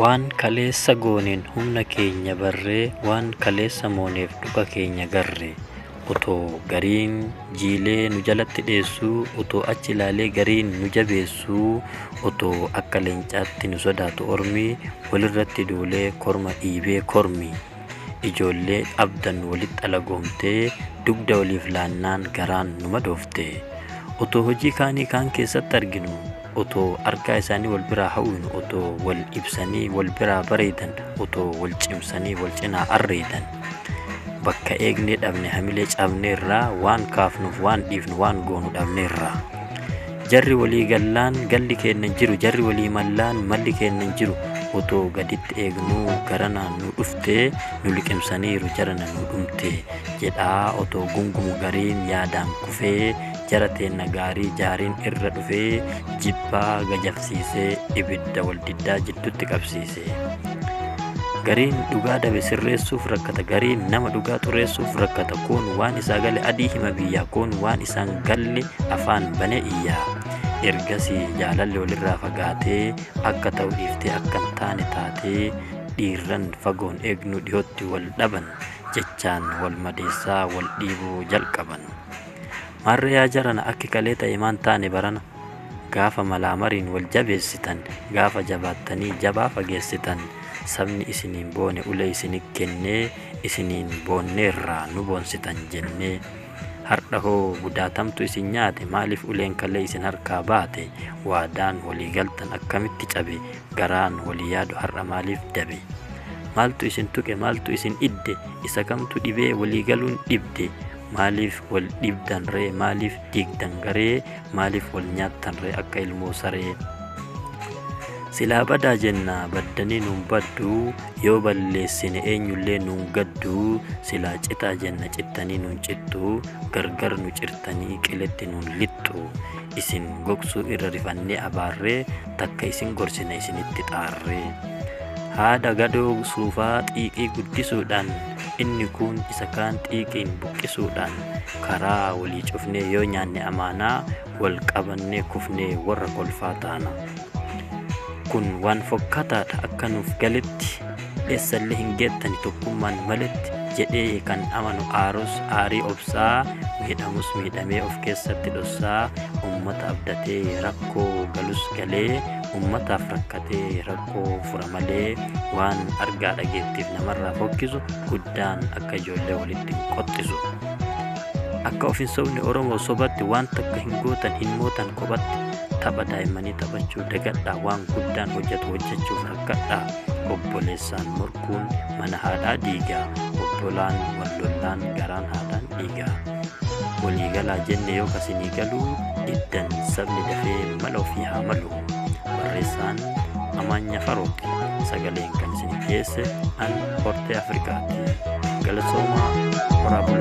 waan kaleessa gooneen humna keenya barree waan kaleessa mooneef dhuka keenya garree utoo gariin jiilee nu jalatti dheessuu utoo achi ilaalee gariin nu jabeessuu utoo akka leencaatti nu sodaatu ormii walirratti duulee korma dhiibee kormi ijoollee abdan walitti alagoomtee dugda waliif laannaan garaan nu madooftee utoo hojii kaanii kaan keessatti arginu utoo argaa isaanii wal biraa hawwinu utoo wal ibsanii wal biraa bareedan utoo wal cimsanii wal cinaa arreedan bakka eegnee dhabne hamilee cabneerraa waan kaafnuuf waan dhiifnu waan goonu dhabneerraa jarri walii gallaan galli keennan jiru jarri walii mallaan malli keennan jiru utoo gaditti eegnuu garanaan nu dhuftee nu liqimsaniiru jarana nu dhumtee jedhaa otoo gungumu gariin yaadaan kufee jara teenna gaarii jaariin irra dhufee jibbaa gajafsiisee ibidda wal diddaa jidduutti qabsiisee gariin dhugaa dabe sirreessuuf rakkata gariin nama dhugaa xureessuuf rakkata kun waan isaa gale adii hima biyyaa kun waan isaan galle afaan bane iyyaa ergasii jaalalli walirraa fagaatee akka ta'u dhiiftee akkan taane taatee dhiirran fagoon eegnu dhiyootti wal dhaban jechaan wal madeessaa wal dhiibuu jalqaban marre yaa jarana akki kalee ta'e maan taane barana gaafa malaamariin wal jabeessitan gaafa jabaattanii jabaa fageessitan sabni isiniin boone ulee isinii kennee isiniin boonneerraa nu boonsitan jennee har'a hoo gudaatamtu isin nyaate maaliif uleen kalee isin harkaa baate waadaan walii galtan akkamitti cabe garaan walii yaadu har'a maaliif dabe maaltu isin tuqe maaltu isin idde isa kamtu dhibee walii galuun dhibde maaliif wal dhibdan ree maaliif diigdan garee maaliif wal nyaattan ree akka ilmoo saree silaa badaa jenna baddanii nuun badduu yoo balleessine eenyullee nuun gadduu silaa citaa jenna cittanii nuun cittuu gargar nu cirtanii qiletti nuun lixxu isin gogsuu irra rifannee abaarree takka isin gorsina isinitti xaarree haadha gadoo suufaa xiiqii guddisuudhaan inni kun isa kaan xiiqiin buqqisuudhaan karaa walii cufnee yoo nyaanne amaanaa wal qabannee kufnee warra kolfaa taana kun waan fokkataadha akka nuuf galetti eessallee hin geettani tokkummaan maletti jedhee kan amanu aarus aarii obsaa miidhamus miidhamee of keessatti dhossaa ummata abdatee rakkoo galus galee ummataaf rakkatee rakkoo fura malee waan argaa dhageettiif namarraa fokkisu guddaan akka ijoollee walitti hin qoxxisu akka of hin sobne oromoo sobatti waan takka hin gootan hin mootan kophatti tapha daa'immanii taphachuu dagadhaa waan guddaan hojjetu hojjechuuf rakkadhaa obboleessaan morkuun mana haadhaa diigaa obbolaan wallollaan garaan haadhaan dhiigaa waliigalaa jenne yoo kasinii galuu diddan sabni dafee mala ofii haa malu barreessaan Amaanya Farooqi sagaleen kan isin dhiyeesse an hortee Afrikaati galatoomaa waraabula